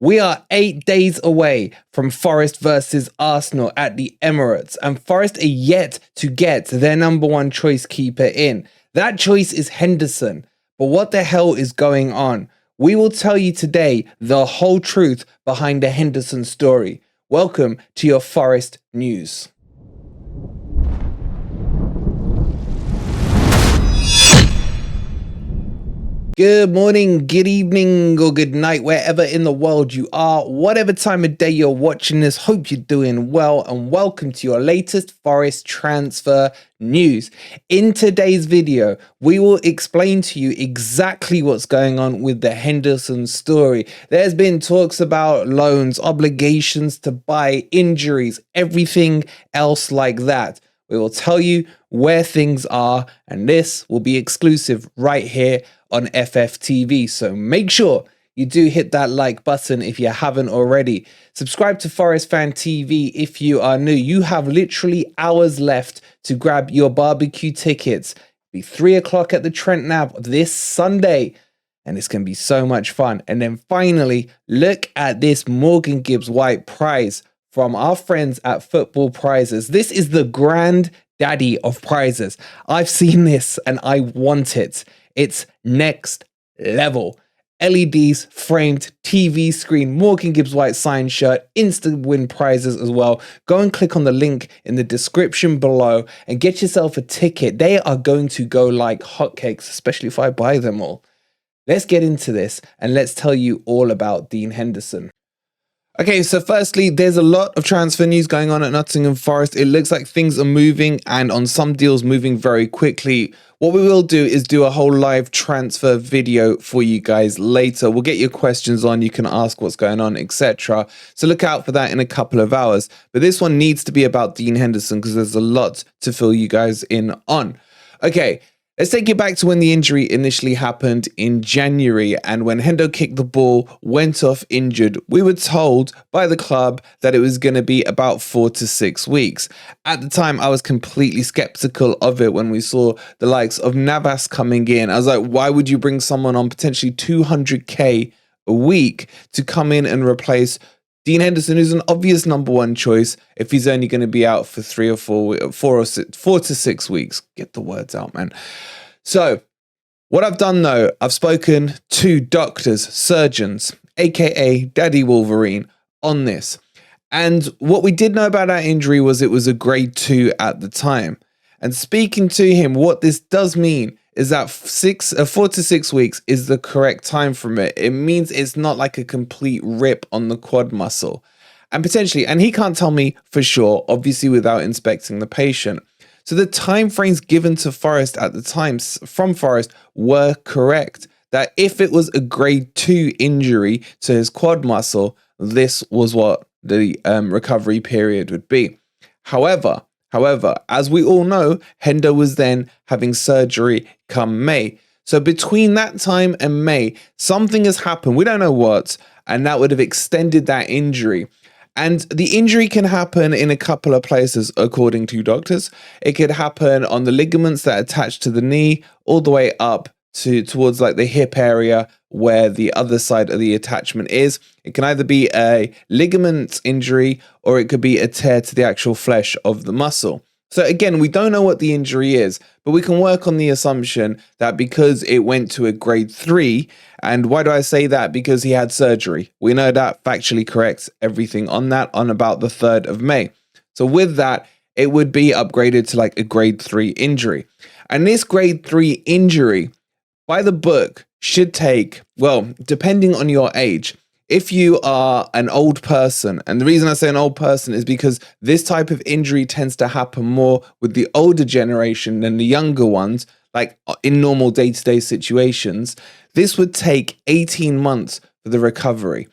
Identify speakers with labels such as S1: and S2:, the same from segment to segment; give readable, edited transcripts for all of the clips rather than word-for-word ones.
S1: We are 8 days away from Forest versus Arsenal at the Emirates, and Forest are yet to get their number one choice keeper in. That choice is Henderson. But what the hell is going on? We will tell you today the whole truth behind the Henderson story. Welcome to your Forest news. Good morning, good evening, or good night, wherever in the world you are, whatever time of day you're watching this. Hope you're doing well, and welcome to your latest Forest transfer news. In today's video, we will explain to you exactly what's going on with the Henderson story. There's been talks about loans, obligations to buy, injuries, everything else like that. We will tell you where things are, and this will be exclusive right here on FFTV. So make sure you do hit that like button if you haven't already. Subscribe to Forest Fan TV if you are new. You have literally hours left to grab your barbecue tickets. It'll be 3 o'clock at the Trent Nav this Sunday, and it's going to be so much fun. And then finally, look at this Morgan Gibbs White prize from our friends at Football Prizes. This is the granddaddy of prizes. I've seen this and I want it. It's next level. LEDs, framed TV screen, Morgan Gibbs White signed shirt, instant win prizes as well. Go and click on the link in the description below and get yourself a ticket. They are going to go like hotcakes, especially if I buy them all. Let's get into this and let's tell you all about Dean Henderson. Okay, so firstly, there's a lot of transfer news going on at Nottingham Forest. It looks like things are moving, and on some deals moving very quickly. What we will do is do a whole live transfer video for you guys later. We'll get your questions on, you can ask what's going on, etc. So look out for that in a couple of hours. But this one needs to be about Dean Henderson because there's a lot to fill you guys in on. Okay. Let's take it back to when the injury initially happened in January, and when Hendo kicked the ball, went off injured. We were told by the club that it was going to be about 4 to 6 weeks. At the time, I was completely skeptical of it when we saw the likes of Navas coming in. I was like, why would you bring someone on potentially 200k a week to come in and replace Dean Henderson, who's an obvious number one choice if he's only going to be out for 4 to 6 weeks. Get the words out, man. So what I've done though, I've spoken to doctors, surgeons, aka Daddy Wolverine, on this. And what we did know about that injury was it was a grade 2 at the time. And speaking to him, what this does mean is that 4 to 6 weeks is the correct time from it. It means it's not like a complete rip on the quad muscle. And potentially, and he can't tell me for sure, obviously without inspecting the patient. So the time frames given to Forest at the time from Forest were correct. That if it was a grade 2 injury to his quad muscle, this was what the recovery period would be. However, as we all know, Hendo was then having surgery come May. So between that time and May, something has happened. We don't know what, and that would have extended that injury. And the injury can happen in a couple of places, according to doctors. It could happen on the ligaments that attach to the knee, all the way up towards like the hip area where the other side of the attachment is. It can either be a ligament injury or it could be a tear to the actual flesh of the muscle. So again, we don't know what the injury is, but we can work on the assumption that because it went to a grade 3, and why do I say that? Because he had surgery. We know that factually corrects everything on that on about the 3rd of May. So with that, it would be upgraded to like a grade 3 injury. And this grade 3 injury, by the book, should take, well, depending on your age, if you are an old person, and the reason I say an old person is because this type of injury tends to happen more with the older generation than the younger ones, like in normal day-to-day situations, this would take 18 months for the recovery.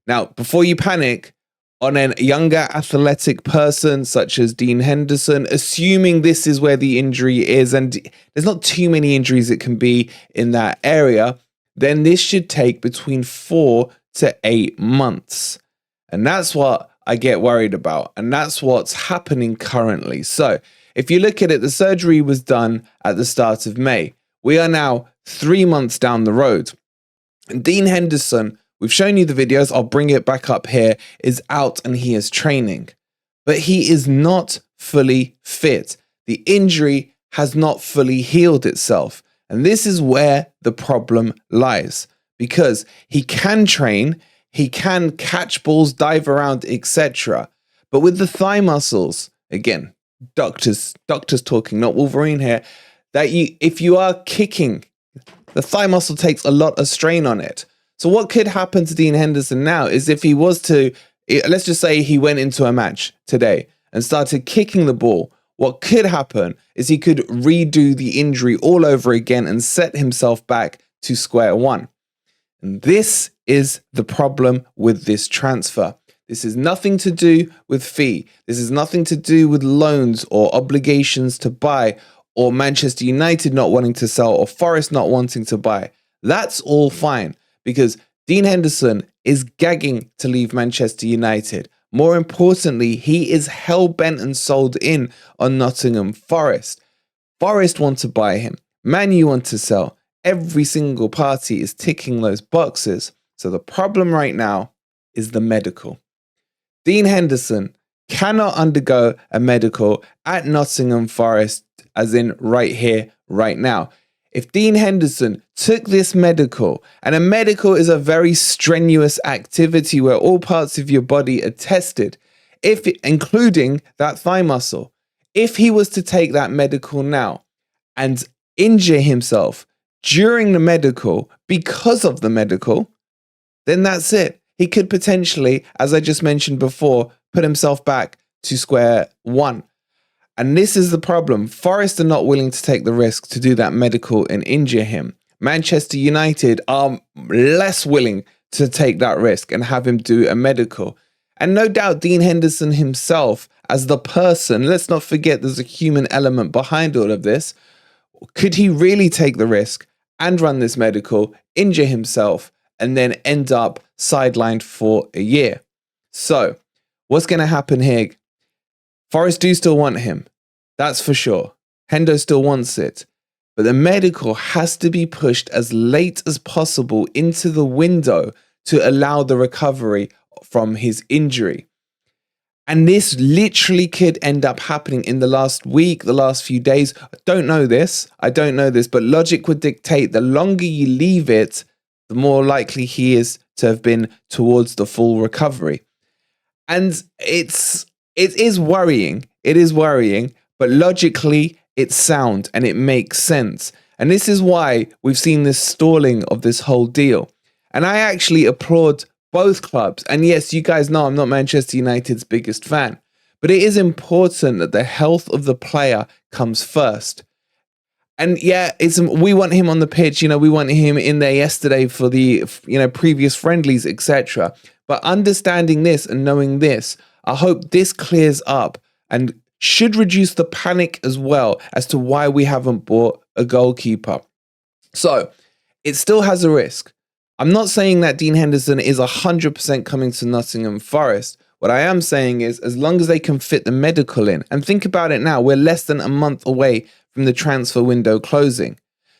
S1: Now, before you panic, on a younger athletic person such as Dean Henderson, assuming this is where the injury is, and there's not too many injuries it can be in that area, then this should take between 4 to 8 months. And that's what I get worried about. And that's what's happening currently. So if you look at it, the surgery was done at the start of May. We are now 3 months down the road. And Dean Henderson we've shown you the videos, I'll bring it back up here, is out and he is training. But he is not fully fit. The injury has not fully healed itself. And this is where the problem lies. Because he can train, he can catch balls, dive around, etc. But with the thigh muscles, again, doctors talking, not Wolverine here, that if you are kicking, the thigh muscle takes a lot of strain on it. So what could happen to Dean Henderson now is if he was to, let's just say he went into a match today and started kicking the ball, what could happen is he could redo the injury all over again and set himself back to square one. And this is the problem with this transfer. This is nothing to do with fee. This is nothing to do with loans or obligations to buy or Manchester United not wanting to sell or Forest not wanting to buy. That's all fine because Dean Henderson is gagging to leave Manchester United. More importantly, he is hell-bent and sold in on Nottingham Forest. Forest want to buy him. Man U want to sell. Every single party is ticking those boxes. So the problem right now is the medical. Dean Henderson cannot undergo a medical at Nottingham Forest, as in right here, right now. If Dean Henderson took this medical, and a medical is a very strenuous activity where all parts of your body are tested, including that thigh muscle, if he was to take that medical now and injure himself during the medical because of the medical, then that's it. He could potentially, as I just mentioned before, put himself back to square one. And this is the problem. Forest are not willing to take the risk to do that medical and injure him. Manchester United are less willing to take that risk and have him do a medical. And no doubt Dean Henderson himself, as the person, let's not forget there's a human element behind all of this. Could he really take the risk and run this medical, injure himself, and then end up sidelined for a year? So, what's going to happen here? Forest do still want him. That's for sure. Hendo still wants it. But the medical has to be pushed as late as possible into the window to allow the recovery from his injury. And this literally could end up happening in the last week, the last few days. I don't know this, but logic would dictate the longer you leave it, the more likely he is to have been towards the full recovery. And it is worrying. It is worrying, but logically it's sound and it makes sense. And this is why we've seen this stalling of this whole deal. And I actually applaud both clubs. And yes, you guys know I'm not Manchester United's biggest fan, but it is important that the health of the player comes first. And yeah, we want him on the pitch. We want him in there yesterday for the previous friendlies, etc. But understanding this and knowing this, I hope this clears up and should reduce the panic as well as to why we haven't bought a goalkeeper. So it still has a risk. I'm not saying that Dean Henderson is 100% coming to Nottingham Forest. What I am saying is as long as they can fit the medical in, and think about it now, we're less than a month away from the transfer window closing.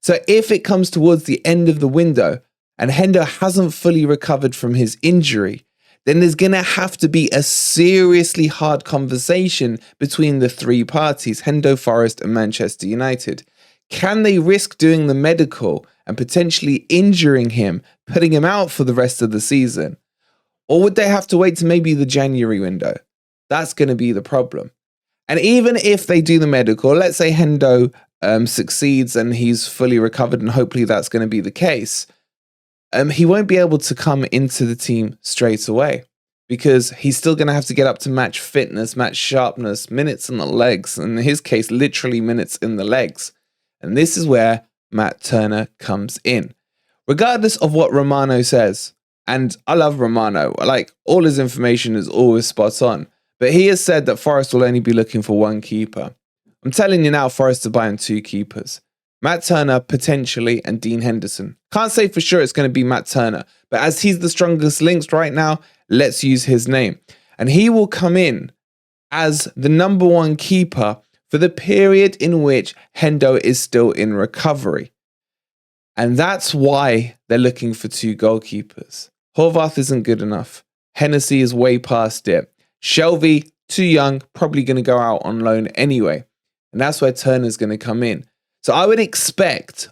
S1: So if it comes towards the end of the window and Hendo hasn't fully recovered from his injury, then there's going to have to be a seriously hard conversation between the three parties, Hendo, Forest and Manchester United. Can they risk doing the medical and potentially injuring him, putting him out for the rest of the season? Or would they have to wait to maybe the January window? That's going to be the problem. And even if they do the medical, let's say Hendo succeeds and he's fully recovered, and hopefully that's going to be the case, he won't be able to come into the team straight away because he's still going to have to get up to match fitness, match sharpness, minutes in the legs, and in his case, literally minutes in the legs. And this is where Matt Turner comes in. Regardless of what Romano says, and I love Romano, like all his information is always spot on, but he has said that Forest will only be looking for one keeper. I'm telling you now, Forest are buying two keepers. Matt Turner, potentially, and Dean Henderson. Can't say for sure it's going to be Matt Turner, but as he's the strongest links right now, let's use his name. And he will come in as the number one keeper for the period in which Hendo is still in recovery. And that's why they're looking for two goalkeepers. Horvath isn't good enough. Hennessy is way past it. Shelvey, too young, probably going to go out on loan anyway. And that's where Turner's going to come in. So I would expect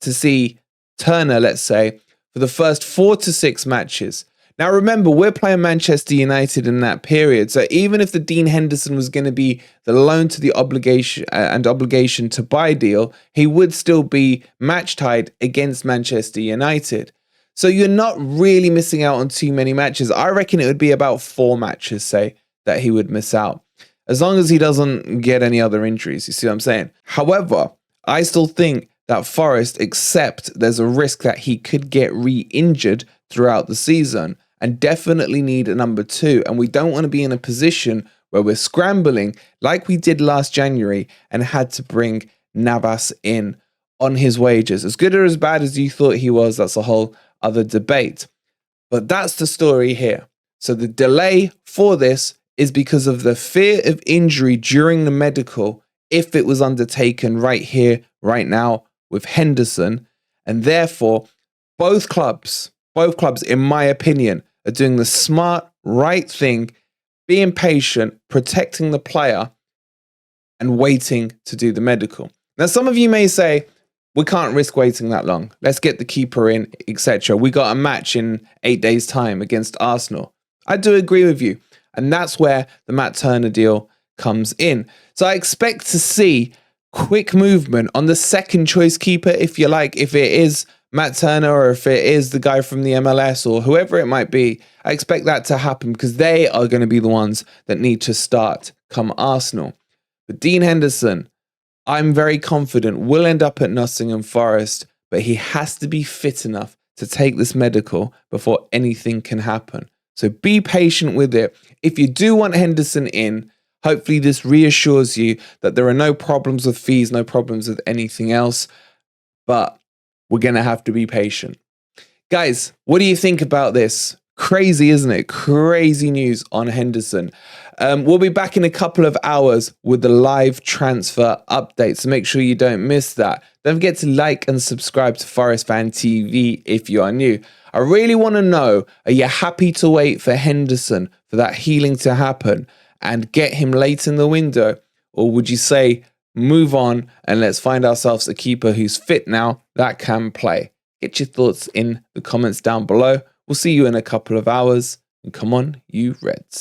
S1: to see Turner, let's say, for the first 4 to 6 matches. Now, remember, we're playing Manchester United in that period. So even if the Dean Henderson was going to be the loan to the obligation to buy deal, he would still be match tied against Manchester United. So you're not really missing out on too many matches. I reckon it would be about 4 matches, say, that he would miss out, as long as he doesn't get any other injuries. You see what I'm saying? However, I still think that Forest accept there's a risk that he could get re-injured throughout the season and definitely need a number 2. And we don't want to be in a position where we're scrambling like we did last January and had to bring Navas in on his wages. As good or as bad as you thought he was, that's a whole other debate. But that's the story here. So the delay for this is because of the fear of injury during the medical if it was undertaken right here, right now with Henderson. And therefore, both clubs, in my opinion, are doing the smart, right thing, being patient, protecting the player, and waiting to do the medical. Now, some of you may say, we can't risk waiting that long. Let's get the keeper in, etc. We got a match in 8 days' time against Arsenal. I do agree with you. And that's where the Matt Turner deal comes in. So I expect to see quick movement on the second choice keeper, if you like, if it is Matt Turner or if it is the guy from the MLS or whoever it might be. I expect that to happen because they are going to be the ones that need to start come Arsenal. But Dean Henderson, I'm very confident will end up at Nottingham Forest, but he has to be fit enough to take this medical before anything can happen. So be patient with it. If you do want Henderson in, hopefully this reassures you that there are no problems with fees, no problems with anything else, but we're going to have to be patient. Guys, what do you think about this? Crazy, isn't it? Crazy news on Henderson. We'll be back in a couple of hours with the live transfer update, so make sure you don't miss that. Don't forget to like and subscribe to Forest Fan TV if you are new. I really want to know, are you happy to wait for Henderson for that healing to happen and get him late in the window? Or would you say, move on and let's find ourselves a keeper who's fit now that can play? Get your thoughts in the comments down below. We'll see you in a couple of hours. And come on, you Reds.